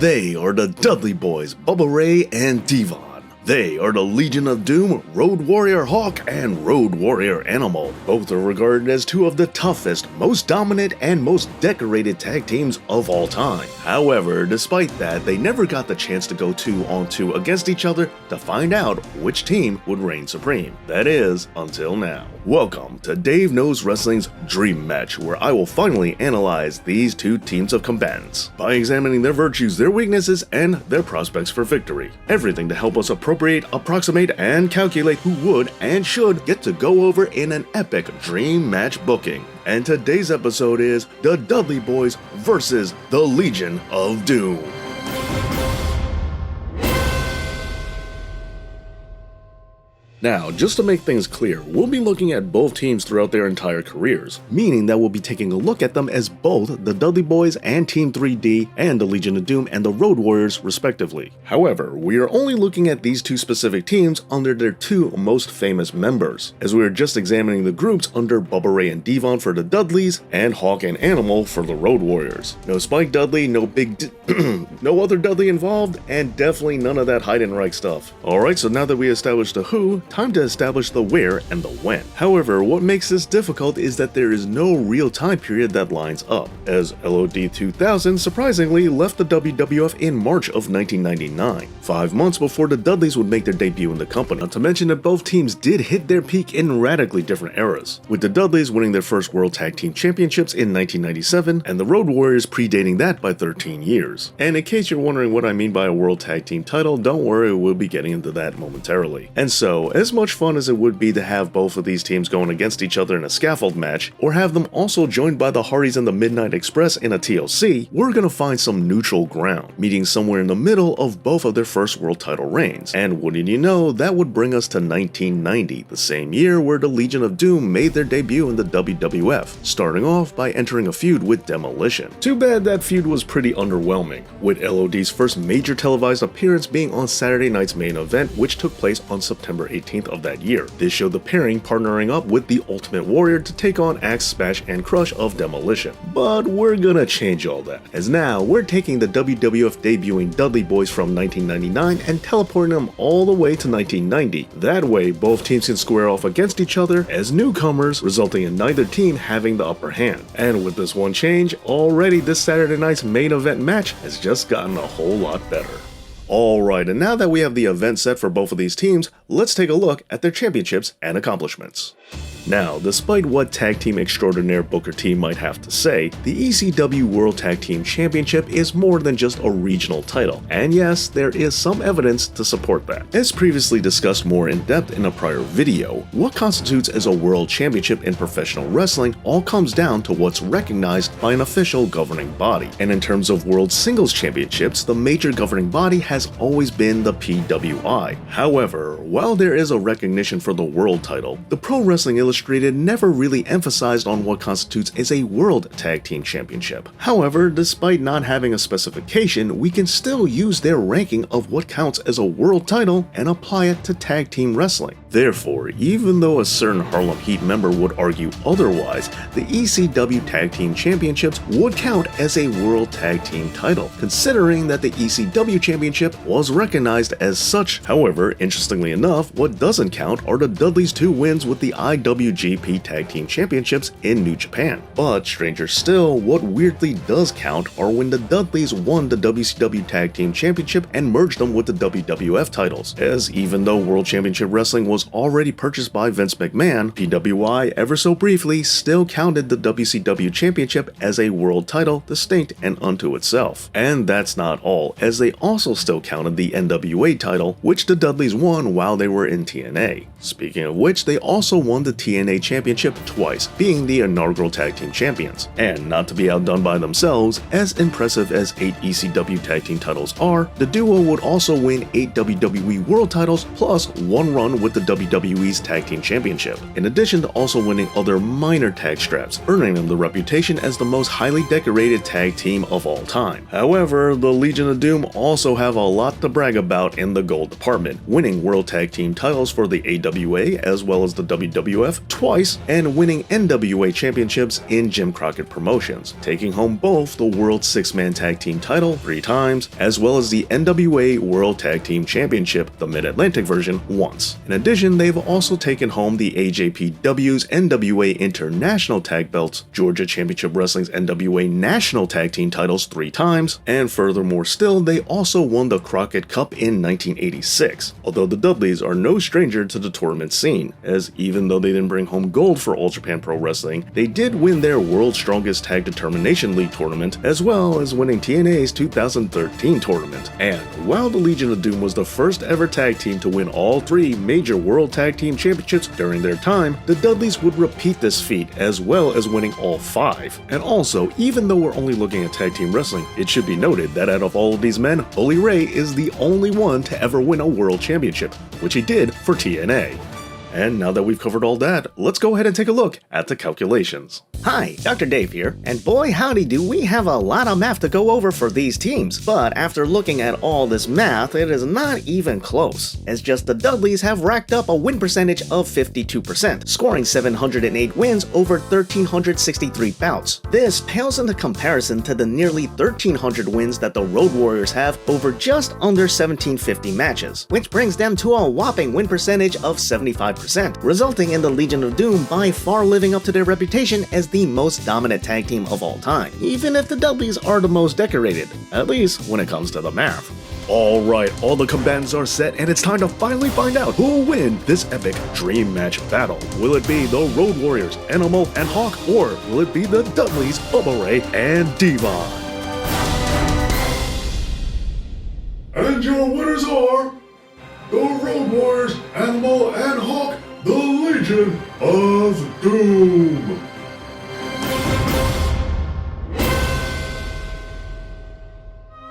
They are the Dudley Boyz, Bubba Ray and Devon. They are the Legion of Doom, Road Warrior Hawk, and Road Warrior Animal. Both are regarded as two of the toughest, most dominant, and most decorated tag teams of all time. However, despite that, they never got the chance to go 2-on-2 against each other to find out which team would reign supreme. That is, until now. Welcome to Dave Knows Wrestling's Dream Match, where I will finally analyze these two teams of combatants by examining their virtues, their weaknesses, and their prospects for victory. Everything to help us approximate, and calculate who would and should get to go over in an epic dream match booking. And today's episode is the Dudley Boyz versus the Legion of Doom. Now, just to make things clear, we'll be looking at both teams throughout their entire careers, meaning that we'll be taking a look at them as both the Dudley Boyz and Team 3D and the Legion of Doom and the Road Warriors respectively. However, we are only looking at these two specific teams under their two most famous members, as we are just examining the groups under Bubba Ray and Devon for the Dudleys and Hawk and Animal for the Road Warriors. No Spike Dudley, no no other Dudley involved, and definitely none of that Heidenreich stuff. Alright, so now that we established the who, time to establish the where and the when. However, what makes this difficult is that there is no real time period that lines up, as LOD 2000 surprisingly left the WWF in March of 1999, 5 months before the Dudleys would make their debut in the company, not to mention that both teams did hit their peak in radically different eras, with the Dudleys winning their first World Tag Team Championships in 1997, and the Road Warriors predating that by 13 years. And in case you're wondering what I mean by a World Tag Team title, don't worry, we'll be getting into that momentarily. And so, as much fun as it would be to have both of these teams going against each other in a scaffold match, or have them also joined by the Hardys and the Midnight Express in a TLC, we're gonna find some neutral ground, meeting somewhere in the middle of both of their first world title reigns. And wouldn't you know, that would bring us to 1990, the same year where the Legion of Doom made their debut in the WWF, starting off by entering a feud with Demolition. Too bad that feud was pretty underwhelming, with LOD's first major televised appearance being on Saturday night's main event, which took place on September 18th of that year. This showed the pairing partnering up with the Ultimate Warrior to take on Axe, Smash, and Crush of Demolition. But we're gonna change all that, as now we're taking the WWF debuting Dudley Boyz from 1999 and teleporting them all the way to 1990. That way, both teams can square off against each other as newcomers, resulting in neither team having the upper hand. And with this one change, already this Saturday night's main event match has just gotten a whole lot better. Alright, and now that we have the event set for both of these teams, let's take a look at their championships and accomplishments. Now, despite what tag team extraordinaire Booker T might have to say, the ECW World Tag Team Championship is more than just a regional title, and yes, there is some evidence to support that. As previously discussed more in depth in a prior video, what constitutes as a world championship in professional wrestling all comes down to what's recognized by an official governing body. And in terms of world singles championships, the major governing body has always been the PWI. However, while there is a recognition for the world title, the Pro Wrestling Illustrated never really emphasized on what constitutes as a World Tag Team Championship. However, despite not having a specification, we can still use their ranking of what counts as a world title and apply it to tag team wrestling. Therefore, even though a certain Harlem Heat member would argue otherwise, the ECW Tag Team Championships would count as a World Tag Team title, considering that the ECW Championship was recognized as such. However, interestingly enough, what doesn't count are the Dudleys' 2 wins with the IWGP Tag Team Championships in New Japan. But stranger still, what weirdly does count are when the Dudleys won the WCW Tag Team Championship and merged them with the WWF titles, as even though World Championship Wrestling was already purchased by Vince McMahon, PWI ever so briefly still counted the WCW Championship as a world title distinct and unto itself. And that's not all, as they also still counted the NWA title, which the Dudleys won while they were in TNA. Speaking of which, they also won the TNA Championship twice, being the inaugural Tag Team Champions. And not to be outdone by themselves, as impressive as 8 ECW Tag Team titles are, the duo would also win 8 WWE World titles plus 1 run with the WWE's Tag Team Championship, in addition to also winning other minor tag straps, earning them the reputation as the most highly decorated tag team of all time. However, the Legion of Doom also have a lot to brag about in the gold department, winning World Tag Team titles for the AWA as well as the WWF twice, and winning NWA championships in Jim Crockett Promotions, taking home both the World 6-Man Tag Team title 3 times, as well as the NWA World Tag Team Championship, the Mid-Atlantic version, once. In addition, they've also taken home the AJPW's NWA International Tag Belts, Georgia Championship Wrestling's NWA National Tag Team titles 3 times, and furthermore still, they also won the Crockett Cup in 1986, although the Dudleys are no stranger to the tournament scene, as even though they didn't bring home gold for All Japan Pro Wrestling, they did win their World's Strongest Tag Determination League tournament, as well as winning TNA's 2013 tournament. And while the Legion of Doom was the first ever tag team to win all 3 major World Tag Team Championships during their time, the Dudleys would repeat this feat as well as winning all 5. And also, even though we're only looking at tag team wrestling, it should be noted that out of all of these men, Bully Ray is the only one to ever win a World Championship, which he did for TNA. And now that we've covered all that, let's go ahead and take a look at the calculations. Hi, Dr. Dave here, and boy howdy do we have a lot of math to go over for these teams, but after looking at all this math, it is not even close, as just the Dudleys have racked up a win percentage of 52%, scoring 708 wins over 1,363 bouts. This pales into comparison to the nearly 1,300 wins that the Road Warriors have over just under 1,750 matches, which brings them to a whopping win percentage of 75%. Resulting in the Legion of Doom by far living up to their reputation as the most dominant tag team of all time, even if the Dudleys are the most decorated, at least when it comes to the math. Alright, all the combatants are set and it's time to finally find out who will win this epic dream match battle. Will it be the Road Warriors, Animal and Hawk, or will it be the Dudleys, Bubba Ray and Devon? And your winners are the Road Warriors, Animal and Hawk, the Legion of Doom.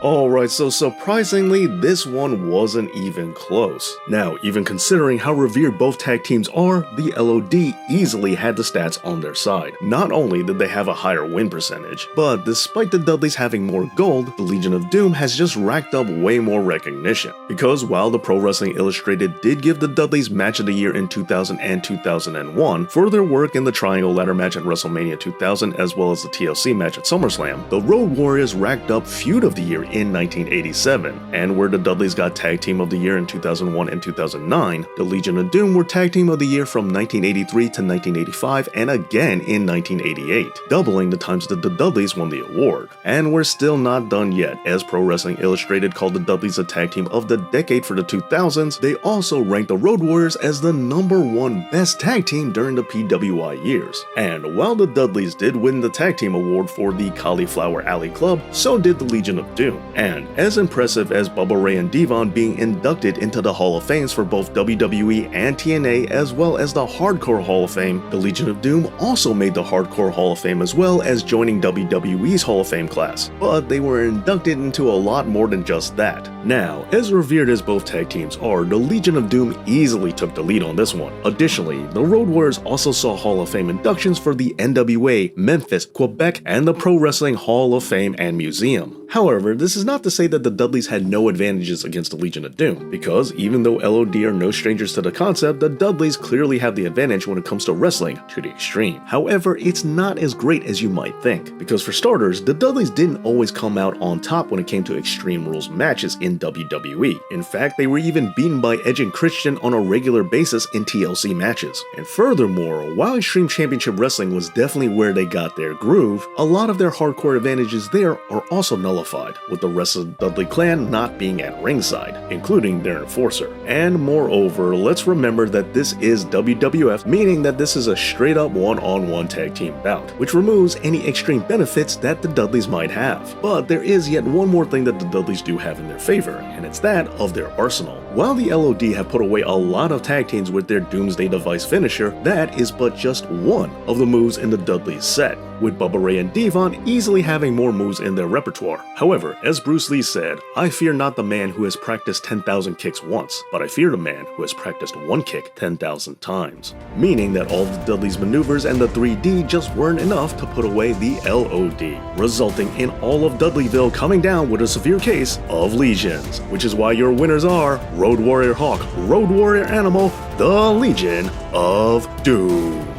Alright, so surprisingly, this one wasn't even close. Now, even considering how revered both tag teams are, the LOD easily had the stats on their side. Not only did they have a higher win percentage, but despite the Dudleys having more gold, the Legion of Doom has just racked up way more recognition. Because while the Pro Wrestling Illustrated did give the Dudleys Match of the Year in 2000 and 2001 for their work in the Triangle Ladder match at WrestleMania 2000 as well as the TLC match at SummerSlam, the Road Warriors racked up Feud of the Year in 1987, and where the Dudleys got Tag Team of the Year in 2001 and 2009, the Legion of Doom were Tag Team of the Year from 1983 to 1985 and again in 1988, doubling the times that the Dudleys won the award. And we're still not done yet, as Pro Wrestling Illustrated called the Dudleys a Tag Team of the Decade for the 2000s, they also ranked the Road Warriors as the #1 best tag team during the PWI years. And while the Dudleys did win the Tag Team Award for the Cauliflower Alley Club, so did the Legion of Doom. And as impressive as Bubba Ray and Devon being inducted into the Hall of Fames for both WWE and TNA as well as the Hardcore Hall of Fame, the Legion of Doom also made the Hardcore Hall of Fame as well as joining WWE's Hall of Fame class, but they were inducted into a lot more than just that. Now, as revered as both tag teams are, the Legion of Doom easily took the lead on this one. Additionally, the Road Warriors also saw Hall of Fame inductions for the NWA, Memphis, Quebec, and the Pro Wrestling Hall of Fame and Museum. However, this is not to say that the Dudleys had no advantages against the Legion of Doom, because even though LOD are no strangers to the concept, the Dudleys clearly have the advantage when it comes to wrestling to the extreme. However, it's not as great as you might think, because for starters, the Dudleys didn't always come out on top when it came to Extreme Rules matches in WWE. In fact, they were even beaten by Edge and Christian on a regular basis in TLC matches. And furthermore, while Extreme Championship Wrestling was definitely where they got their groove, a lot of their hardcore advantages there are also nullified, with the rest of the Dudley clan not being at ringside, including their enforcer. And moreover, let's remember that this is WWF, meaning that this is a straight up one-on-one tag team bout, which removes any extreme benefits that the Dudleys might have. But there is yet one more thing that the Dudleys do have in their favor, and it's that of their arsenal. While the LOD have put away a lot of tag teams with their Doomsday Device finisher, that is but just one of the moves in the Dudleys set. with Bubba Ray and Devon easily having more moves in their repertoire. However, as Bruce Lee said, I fear not the man who has practiced 10,000 kicks once, but I fear the man who has practiced one kick 10,000 times. Meaning that all of Dudley's maneuvers and the 3D just weren't enough to put away the LOD, resulting in all of Dudleyville coming down with a severe case of lesions, which is why your winners are Road Warrior Hawk, Road Warrior Animal, the Legion of Doom.